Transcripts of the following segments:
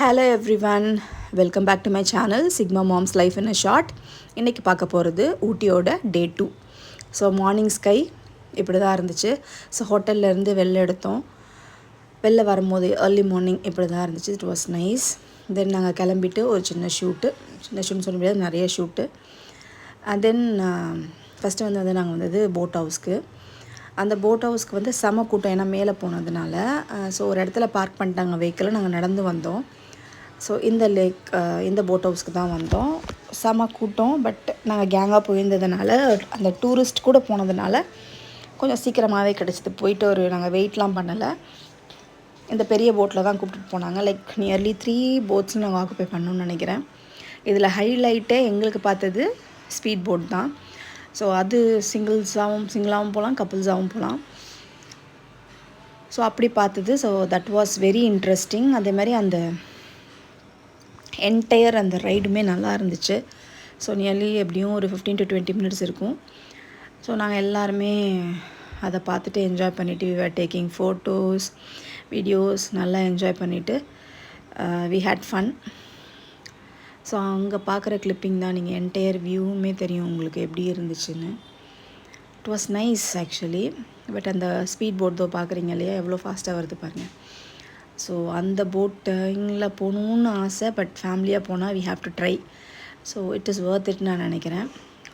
Hello everyone, welcome back to my channel sigma moms life in a short. இன்றைக்கி பார்க்க போகிறது ஊட்டியோட day 2. So morning sky இப்படி தான் இருந்துச்சு. ஸோ ஹோட்டல்லேருந்து வெளில எடுத்தோம். வெளில வரும்போது ஏர்லி மார்னிங் இப்படி தான் இருந்துச்சு. It was nice. தென் நாங்கள் கிளம்பிட்டு ஒரு சின்ன ஷூட்டுன்னு சொல்ல முடியாது, நிறைய ஷூட்டு. அண்ட் தென் ஃபஸ்ட்டு வந்து நாங்கள் வந்தது போட் ஹவுஸ்க்கு. அந்த போட் ஹவுஸ்க்கு வந்து செம கூட்டம், ஏன்னா மேலே போனதுனால. ஸோ ஒரு இடத்துல பார்க் பண்ணிட்டாங்க வெஹிக்கிளை, நாங்கள் நடந்து வந்தோம். ஸோ இந்த போட் ஹவுஸ்க்கு தான் வந்தோம். செம கூட்டம். பட் நாங்கள் கேங்காக போயிருந்ததுனால, அந்த டூரிஸ்ட் கூட போனதுனால கொஞ்சம் சீக்கிரமாகவே கிடச்சிது. போயிட்டு நாங்கள் வெயிட்லாம் பண்ணலை. இந்த பெரிய போட்டில் தான் கூப்பிட்டுட்டு போனாங்க. லைக் நியர்லி 3 போட்ஸ் நாங்கள் ஆக்குப்பை பண்ணணும்னு நினைக்கிறேன். இதில் ஹைலைட்டே எங்களுக்கு பார்த்தது ஸ்பீட் போட் தான். ஸோ அது சிங்கிளாகவும் போகலாம், கப்புள்ஸாகவும் போகலாம். ஸோ அப்படி பார்த்தது. So that was very interesting. அதே மாதிரி அந்த என்டையர் அந்த ரைடுமே நல்லா இருந்துச்சு. ஸோ நியர்லி எப்படியும் ஒரு 15 to 20 minutes இருக்கும். ஸோ நாங்கள் எல்லாருமே அதை பார்த்துட்டு என்ஜாய் பண்ணிவிட்டு we are taking photos, videos, நல்லா என்ஜாய் பண்ணிவிட்டு வி ஹேட் ஃபன். ஸோ அங்கே பார்க்குற கிளிப்பிங் தான், நீங்கள் என்டையர் வியூவுமே தெரியும் உங்களுக்கு எப்படி இருந்துச்சுன்னு. It was nice actually. But அந்த ஸ்பீட் போட் தான் பார்க்குறீங்க இல்லையா, எவ்வளோ ஃபாஸ்ட்டாக வருது பாருங்கள். ஸோ அந்த போட்டிங்கில் போகணுன்னு ஆசை. பட் ஃபேமிலியாக போனால் we have to try. So it is worth it நான் நினைக்கிறேன்.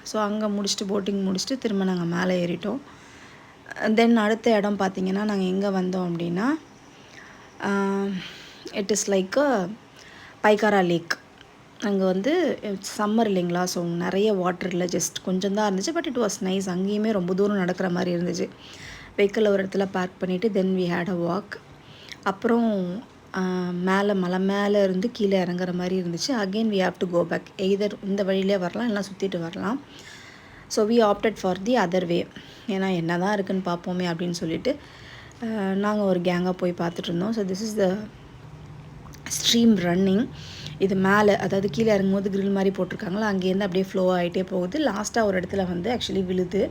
ஸோ அங்கே போட்டிங் முடிச்சுட்டு திரும்ப நாங்கள் மேலே ஏறிட்டோம். தென் அடுத்த இடம் பார்த்திங்கன்னா, நாங்கள் எங்கே வந்தோம் அப்படின்னா, it is like Pykara lake. அங்கே வந்து சம்மர் இல்லைங்களா, ஸோ நிறைய வாட்டர் இல்லை, ஜஸ்ட் கொஞ்சம் தான் இருந்துச்சு. But it was nice. அங்கேயுமே ரொம்ப தூரம் நடக்கிற மாதிரி இருந்துச்சு. வெஹிக்கிள் ஒரு இடத்துல பார்க் பண்ணிவிட்டு then we had a walk. அப்புறம் மலை மேலே இருந்து கீழே இறங்குற மாதிரி இருந்துச்சு. Again we have to go back. Either இந்த வழியிலே வரலாம், இல்லைனா சுற்றிட்டு வரலாம். So we opted for the other way. ஏன்னா என்ன தான் இருக்குதுன்னு பார்ப்போமே அப்படின்னு சொல்லிட்டு நாங்கள் ஒரு கேங்காக போய் பார்த்துட்டு இருந்தோம். So this is the stream running. இது மேலே, அதாவது கீழே இறங்கும்போது கிரில் மாதிரி போட்டிருக்காங்களா, அங்கேருந்து அப்படியே ஃப்ளோ ஆகிட்டே போகுது. லாஸ்ட்டாக ஒரு இடத்துல வந்து ஆக்சுவலி விழுது.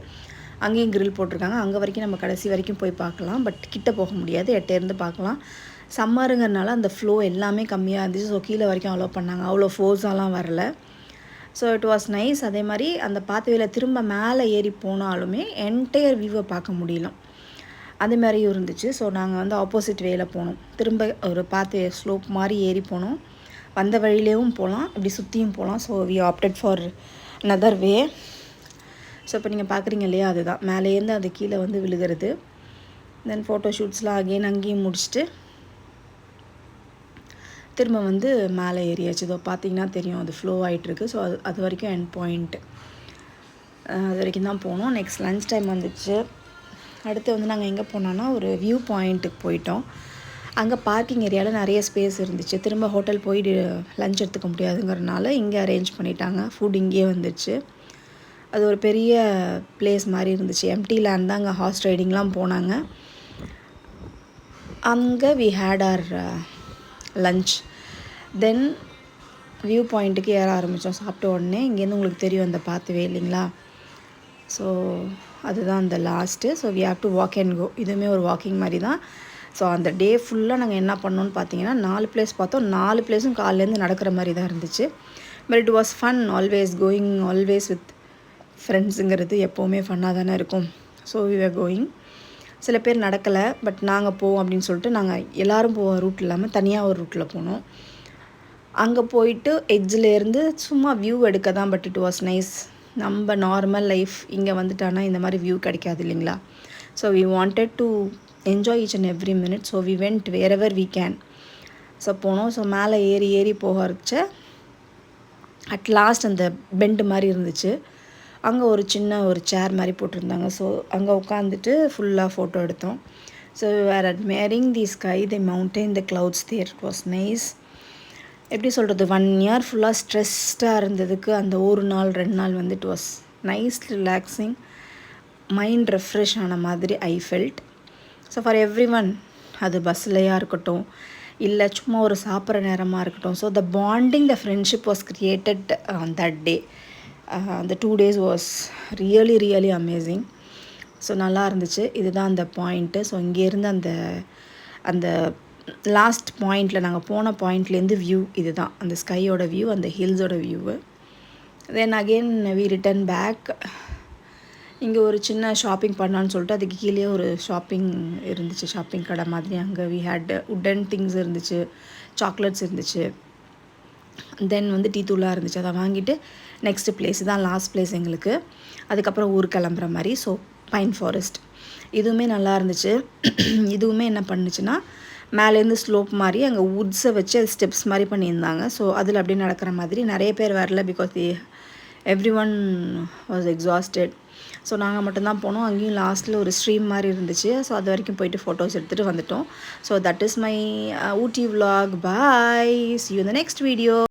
அங்கேயும் கிரில் போட்டிருக்காங்க. அங்கே வரைக்கும் நம்ம கடைசி வரைக்கும் போய் பார்க்கலாம். பட் கிட்டே போக முடியாது, எட்டேருந்து பார்க்கலாம். சம்மருங்கிறனால அந்த ஃப்ளோ எல்லாமே கம்மியாக இருந்துச்சு. ஸோ கீழே வரைக்கும் அலோவ் பண்ணாங்க. அவ்வளோ ஃபோர்ஸாலாம் வரல. So it was nice. அதே மாதிரி அந்த பாத்வேல திரும்ப மேலே ஏறி போனாலுமே என்டையர் வியூவை பார்க்க முடியல. அதே மாதிரியும் இருந்துச்சு. ஸோ நாங்கள் வந்து ஆப்போசிட் வேயில் போனோம். திரும்ப ஒரு பாத்வே ஸ்லோப் மாதிரி ஏறி போனோம். வந்த வழியிலேயும் போகலாம், இப்படி சுற்றியும் போகலாம். So we opted for another way. So இப்போ நீங்கள் பார்க்குறீங்க இல்லையா, அதுதான் மேலேருந்து அது கீழே வந்து விழுகிறது. தென் ஃபோட்டோ ஷூட்ஸ்லாம் அகெயின் அங்கேயும் முடிச்சுட்டு திரும்ப வந்து மேலே ஏறியாச்சு. இதோ பார்த்தீங்கன்னா தெரியும், அது ஃப்ளோ ஆகிட்டுருக்கு. ஸோ அது வரைக்கும் எண்ட் பாயிண்ட், அது வரைக்கும் தான் போனோம். நெக்ஸ்ட் லன்ச் டைம் வந்துச்சு. அடுத்து வந்து நாங்கள் எங்கே போனோன்னா ஒரு வியூ பாயிண்ட்டுக்கு போயிட்டோம். அங்கே பார்க்கிங் ஏரியாவில் நிறைய ஸ்பேஸ் இருந்துச்சு. திரும்ப ஹோட்டல் போய் லன்ச் எடுத்துக்க முடியாதுங்கிறனால இங்கே அரேஞ்ச் பண்ணிட்டாங்க. ஃபுட் இங்கேயே வந்துச்சு. அது ஒரு பெரிய பிளேஸ் மாதிரி இருந்துச்சு. எம்டி லேண்ட் தான். அங்கே ஹார்ஸ் ரைடிங்லாம் போனாங்க. அங்கே we had our lunch. Then view பாயிண்ட்டுக்கு ஏற ஆரம்பித்தோம். சாப்பிட்ட உடனே இங்கேருந்து உங்களுக்கு தெரியும் அந்த பாத்வே இல்லைங்களா. ஸோ அதுதான் அந்த last. So we have to walk and go. இதுவுமே ஒரு வாக்கிங் மாதிரி தான். ஸோ அந்த டே ஃபுல்லாக நாங்கள் என்ன பண்ணோன்னு பார்த்தீங்கன்னா, 4 பிளேஸ் பார்த்தோம். 4 பிளேஸும் காலையிலேருந்து நடக்கிற மாதிரி தான் இருந்துச்சு. But it was fun. Always with ஃப்ரெண்ட்ஸுங்கிறது எப்போவுமே ஃபன்னாக தானே இருக்கும். So we are going. சில பேர் நடக்கலை, பட் நாங்கள் போவோம் அப்படின்னு சொல்லிட்டு நாங்கள் எல்லோரும் போவோம் ரூட் இல்லாமல் தனியாக ஒரு ரூட்டில் போனோம். அங்கே போயிட்டு எட்ஜிலேருந்து சும்மா வியூ எடுக்க தான். But it was nice. நம்ம நார்மல் லைஃப் இங்கே வந்துட்டானா இந்த மாதிரி வியூ கிடைக்காது இல்லைங்களா. So we wanted to enjoy each and every minute. So we went wherever we can. So போனோம். ஸோ மேலே ஏறி போகிறச்ச அட் லாஸ்ட் அந்த பெண்டு மாதிரி இருந்துச்சு. அங்கே ஒரு சின்ன சேர் மாதிரி போட்டிருந்தாங்க. ஸோ அங்கே உட்காந்துட்டு ஃபுல்லாக ஃபோட்டோ எடுத்தோம். So were admiring the sky, the mountain, the clouds there. It was nice. எப்படி சொல்கிறது, 1 year ஃபுல்லாக ஸ்ட்ரெஸ்டாக இருந்ததுக்கு அந்த ஒரு நாள் 2 நாள் வந்து it was nice, relaxing, mind refresh ஆன மாதிரி I felt. So for every one, அது பஸ்லையாக இருக்கட்டும், இல்லை சும்மா ஒரு சாப்பிட்ற நேரமாக இருக்கட்டும். So the bonding, the friendship was created an that day. அந்த 2 days was really amazing. So நல்லா இருந்துச்சு. இதுதான் அந்த பாயிண்ட்டு. ஸோ இங்கேருந்து அந்த லாஸ்ட் பாயிண்டில் நாங்கள் போன பாயிண்ட்லேருந்து வியூ இது தான், அந்த ஸ்கையோட வியூ, அந்த ஹில்ஸோட view. Then again we return back. இங்கே ஒரு சின்ன ஷாப்பிங் பண்ணலான்னு சொல்லிட்டு அதுக்கு கீழே ஒரு ஷாப்பிங் இருந்துச்சு, ஷாப்பிங் கடை மாதிரி. அங்கே வி ஹேட் உட்டன் திங்ஸ் இருந்துச்சு, சாக்லேட்ஸ் இருந்துச்சு, தென் வந்து டீ தூளாக இருந்துச்சு. அதை வாங்கிட்டு நெக்ஸ்ட்டு பிளேஸ் தான் லாஸ்ட் பிளேஸ் எங்களுக்கு. அதுக்கப்புறம் ஊர் கிளம்புற மாதிரி. ஸோ பைன் ஃபாரஸ்ட் இதுவுமே நல்லா இருந்துச்சு. இதுவுமே என்ன பண்ணுச்சுன்னா மேலேருந்து ஸ்லோப் மாதிரி அங்கே வுட்ஸை வச்சு அது ஸ்டெப்ஸ் மாதிரி பண்ணியிருந்தாங்க. ஸோ அதில் அப்படியே நடக்கிற மாதிரி. நிறைய பேர் வரல, because every one was exhausted. So நாங்கள் மட்டும்தான் போனோம். அங்கேயும் லாஸ்ட்டில் ஒரு ஸ்ட்ரீம் மாதிரி இருந்துச்சு. ஸோ அது வரைக்கும் போயிட்டு ஃபோட்டோஸ் எடுத்துகிட்டு வந்துட்டோம். So that is my Ooty vlog. Bye. See you in the next video.